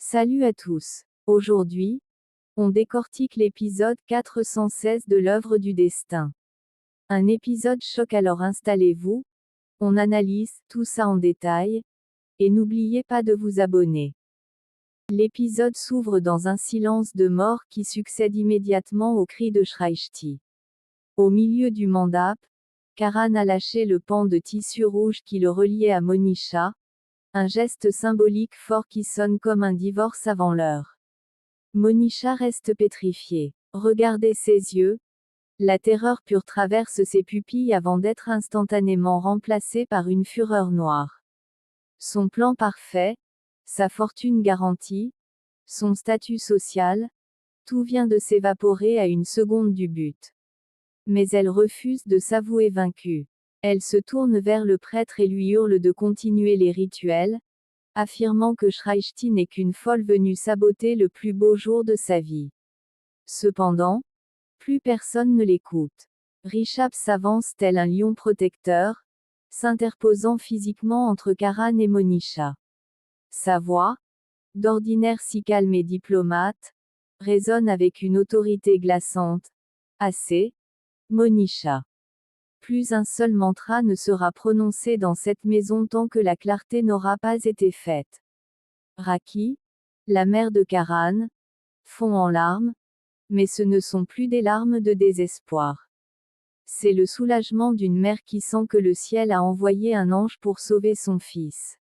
Salut à tous. Aujourd'hui, on décortique l'épisode 416 de l'œuvre du destin. Un épisode choc, alors installez-vous, on analyse tout ça en détail, et n'oubliez pas de vous abonner. L'épisode s'ouvre dans un silence de mort qui succède immédiatement au cri de Shraichti. Au milieu du mandap, Karan a lâché le pan de tissu rouge qui le reliait à Monisha, un geste symbolique fort qui sonne comme un divorce avant l'heure. Monisha reste pétrifiée. Regardez ses yeux. La terreur pure traverse ses pupilles avant d'être instantanément remplacée par une fureur noire. Son plan parfait, sa fortune garantie, son statut social, tout vient de s'évaporer à une seconde du but. Mais elle refuse de s'avouer vaincue. Elle se tourne vers le prêtre et lui hurle de continuer les rituels, affirmant que Shraichti n'est qu'une folle venue saboter le plus beau jour de sa vie. Cependant, plus personne ne l'écoute. Rishabh s'avance tel un lion protecteur, s'interposant physiquement entre Karan et Monisha. Sa voix, d'ordinaire si calme et diplomate, résonne avec une autorité glaçante. Assez, Monisha. Plus un seul mantra ne sera prononcé dans cette maison tant que la clarté n'aura pas été faite. Raki, la mère de Karan, fond en larmes, mais ce ne sont plus des larmes de désespoir. C'est le soulagement d'une mère qui sent que le ciel a envoyé un ange pour sauver son fils.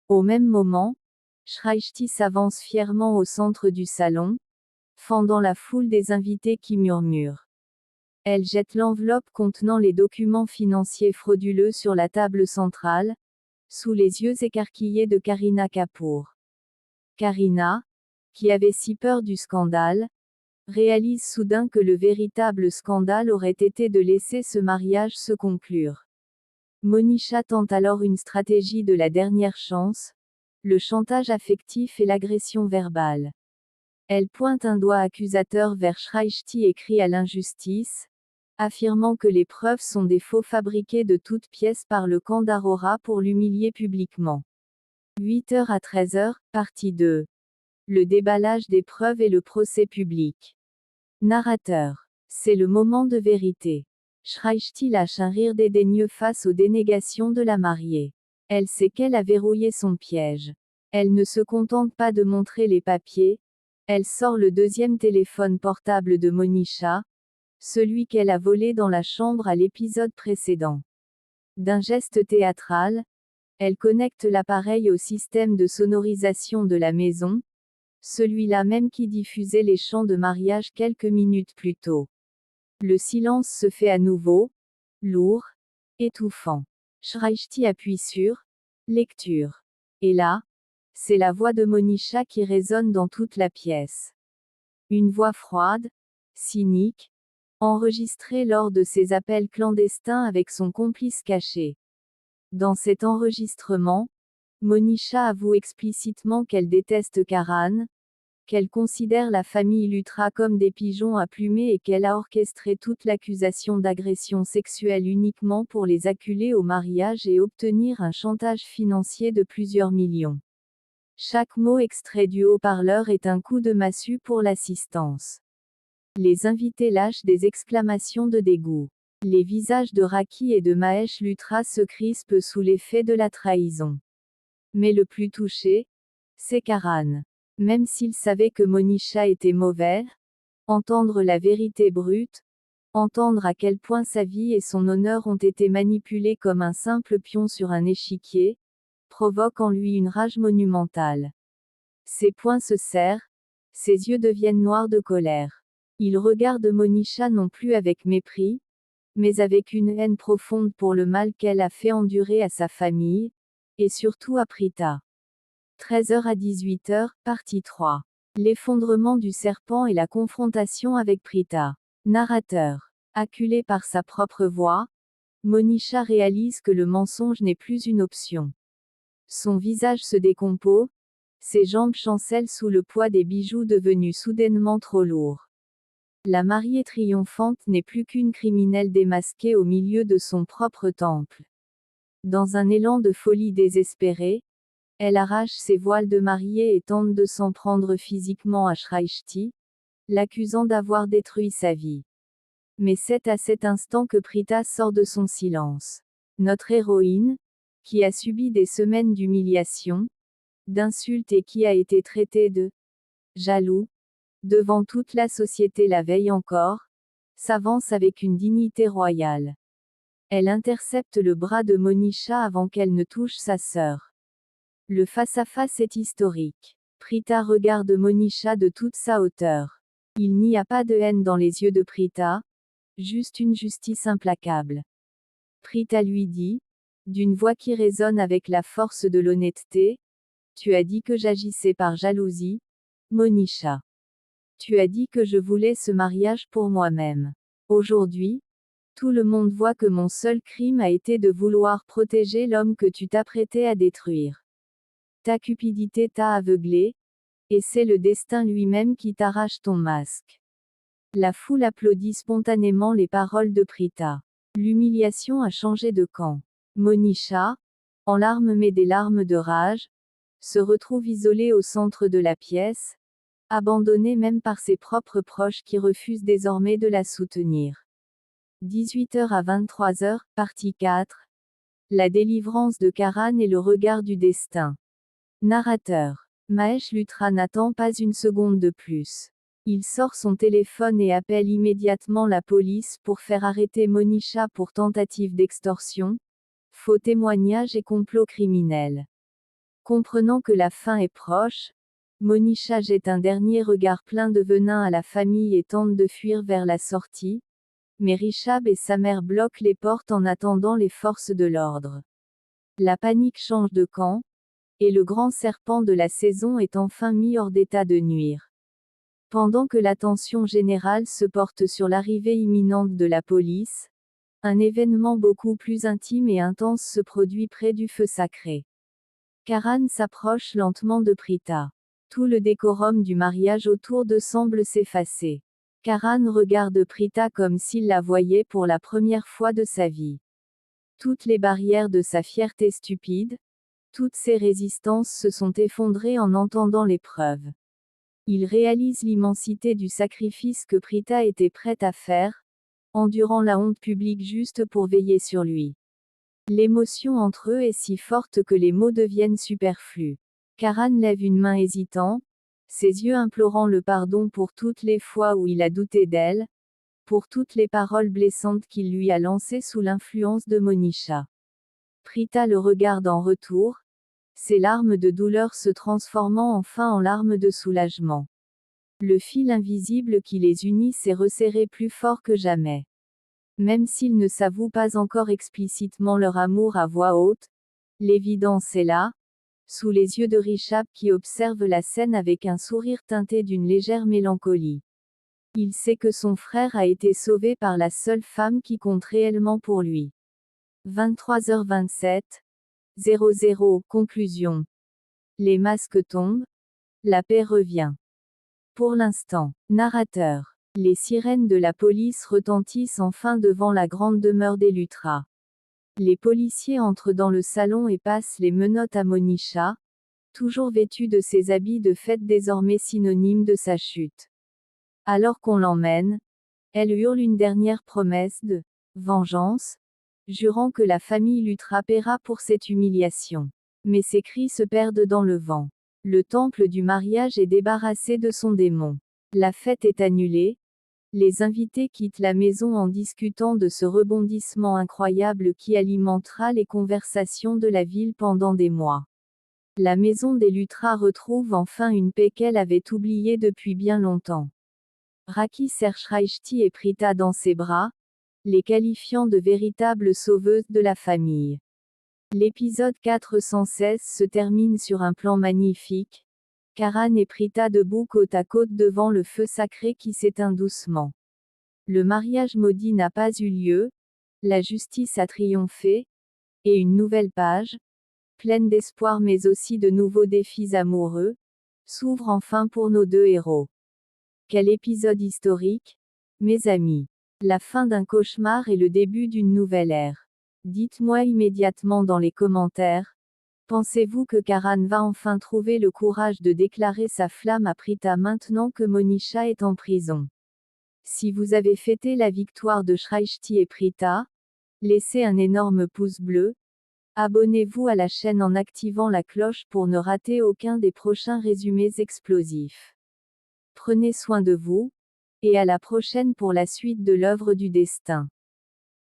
Au même moment, Shraichti s'avance fièrement au centre du salon, fendant la foule des invités qui murmurent. Elle jette l'enveloppe contenant les documents financiers frauduleux sur la table centrale, sous les yeux écarquillés de Kareena Kapoor. Kareena, qui avait si peur du scandale, réalise soudain que le véritable scandale aurait été de laisser ce mariage se conclure. Monisha tente alors une stratégie de la dernière chance, le chantage affectif et l'agression verbale. Elle pointe un doigt accusateur vers Shraichti et crie à l'injustice, affirmant que les preuves sont des faux fabriqués de toutes pièces par le camp d'Arora pour l'humilier publiquement. 8h à 13h, partie 2. Le déballage des preuves et le procès public. Narrateur. C'est le moment de vérité. Shraichti lâche un rire dédaigneux face aux dénégations de la mariée. Elle sait qu'elle a verrouillé son piège. Elle ne se contente pas de montrer les papiers, elle sort le deuxième téléphone portable de Monisha, celui qu'elle a volé dans la chambre à l'épisode précédent. D'un geste théâtral, elle connecte l'appareil au système de sonorisation de la maison, celui-là même qui diffusait les chants de mariage quelques minutes plus tôt. Le silence se fait à nouveau, lourd, étouffant. Shraichti appuie sur « Lecture ». Et là, c'est la voix de Monisha qui résonne dans toute la pièce. Une voix froide, cynique, enregistrée lors de ses appels clandestins avec son complice caché. Dans cet enregistrement, Monisha avoue explicitement qu'elle déteste Karan, qu'elle considère la famille Lutra comme des pigeons à plumer et qu'elle a orchestré toute l'accusation d'agression sexuelle uniquement pour les acculer au mariage et obtenir un chantage financier de plusieurs millions. Chaque mot extrait du haut-parleur est un coup de massue pour l'assistance. Les invités lâchent des exclamations de dégoût. Les visages de Raki et de Mahesh Lutra se crispent sous l'effet de la trahison. Mais le plus touché, c'est Karan. Même s'il savait que Monisha était mauvaise, entendre la vérité brute, entendre à quel point sa vie et son honneur ont été manipulés comme un simple pion sur un échiquier, provoque en lui une rage monumentale. Ses poings se serrent, ses yeux deviennent noirs de colère. Il regarde Monisha non plus avec mépris, mais avec une haine profonde pour le mal qu'elle a fait endurer à sa famille, et surtout à Prita. 13h à 18h, partie 3. L'effondrement du serpent et la confrontation avec Prita. Narrateur. Acculé par sa propre voix, Monisha réalise que le mensonge n'est plus une option. Son visage se décompose, ses jambes chancellent sous le poids des bijoux devenus soudainement trop lourds. La mariée triomphante n'est plus qu'une criminelle démasquée au milieu de son propre temple. Dans un élan de folie désespérée, Elle arrache ses voiles de mariée et tente de s'en prendre physiquement à Shrishti, l'accusant d'avoir détruit sa vie. Mais c'est à cet instant que Prita sort de son silence. Notre héroïne, qui a subi des semaines d'humiliation, d'insultes et qui a été traitée de jaloux, devant toute la société la veille encore, s'avance avec une dignité royale. Elle intercepte le bras de Monisha avant qu'elle ne touche sa sœur. Le face-à-face est historique. Prita regarde Monisha de toute sa hauteur. Il n'y a pas de haine dans les yeux de Prita, juste une justice implacable. Prita lui dit, d'une voix qui résonne avec la force de l'honnêteté, « Tu as dit que j'agissais par jalousie, Monisha. Tu as dit que je voulais ce mariage pour moi-même. Aujourd'hui, tout le monde voit que mon seul crime a été de vouloir protéger l'homme que tu t'apprêtais à détruire. Ta cupidité t'a aveuglé, et c'est le destin lui-même qui t'arrache ton masque. » La foule applaudit spontanément les paroles de Prita. L'humiliation a changé de camp. Monisha, en larmes mais des larmes de rage, se retrouve isolée au centre de la pièce, abandonnée même par ses propres proches qui refusent désormais de la soutenir. 18h à 23h, partie 4. La délivrance de Karan et le regard du destin. Narrateur. Mahesh Luthra n'attend pas une seconde de plus. Il sort son téléphone et appelle immédiatement la police pour faire arrêter Monisha pour tentative d'extorsion, faux témoignage et complot criminel. Comprenant que la fin est proche, Monisha jette un dernier regard plein de venin à la famille et tente de fuir vers la sortie, mais Rishabh et sa mère bloquent les portes en attendant les forces de l'ordre. La panique change de camp, et le grand serpent de la saison est enfin mis hors d'état de nuire. Pendant que l'attention générale se porte sur l'arrivée imminente de la police, un événement beaucoup plus intime et intense se produit près du feu sacré. Karan s'approche lentement de Prita. Tout le décorum du mariage autour d'eux semble s'effacer. Karan regarde Prita comme s'il la voyait pour la première fois de sa vie. Toutes les barrières de sa fierté stupide, toutes ses résistances se sont effondrées en entendant l'épreuve. Il réalise l'immensité du sacrifice que Prita était prête à faire, endurant la honte publique juste pour veiller sur lui. L'émotion entre eux est si forte que les mots deviennent superflus. Karan lève une main hésitant, ses yeux implorant le pardon pour toutes les fois où il a douté d'elle, pour toutes les paroles blessantes qu'il lui a lancées sous l'influence de Monisha. Prita le regarde en retour, ses larmes de douleur se transformant enfin en larmes de soulagement. Le fil invisible qui les unit s'est resserré plus fort que jamais. Même s'ils ne s'avouent pas encore explicitement leur amour à voix haute, l'évidence est là, sous les yeux de Rishabh qui observe la scène avec un sourire teinté d'une légère mélancolie. Il sait que son frère a été sauvé par la seule femme qui compte réellement pour lui. 23h27. 00. Conclusion. Les masques tombent. La paix revient. Pour l'instant. Narrateur. Les sirènes de la police retentissent enfin devant la grande demeure des Luthra. Les policiers entrent dans le salon et passent les menottes à Monisha, toujours vêtue de ses habits de fête désormais synonymes de sa chute. Alors qu'on l'emmène, elle hurle une dernière promesse de vengeance, jurant que la famille Luthra paiera pour cette humiliation. Mais ses cris se perdent dans le vent. Le temple du mariage est débarrassé de son démon. La fête est annulée. Les invités quittent la maison en discutant de ce rebondissement incroyable qui alimentera les conversations de la ville pendant des mois. La maison des Luthra retrouve enfin une paix qu'elle avait oubliée depuis bien longtemps. Raki serre Shrishti et Prita dans ses bras, les qualifiant de véritables sauveuses de la famille. L'épisode 416 se termine sur un plan magnifique. Karan et Prita debout côte à côte devant le feu sacré qui s'éteint doucement. Le mariage maudit n'a pas eu lieu, la justice a triomphé, et une nouvelle page, pleine d'espoir mais aussi de nouveaux défis amoureux, s'ouvre enfin pour nos deux héros. Quel épisode historique, mes amis! La fin d'un cauchemar et le début d'une nouvelle ère. Dites-moi immédiatement dans les commentaires, Pensez-vous que Karan va enfin trouver le courage de déclarer sa flamme à Prita maintenant que Monisha est en prison? Si vous avez fêté la victoire de Shrishti et Prita, laissez un énorme pouce bleu. Abonnez-vous à la chaîne en activant la cloche pour ne rater aucun des prochains résumés explosifs. Prenez soin de vous, et à la prochaine pour la suite de l'œuvre du destin.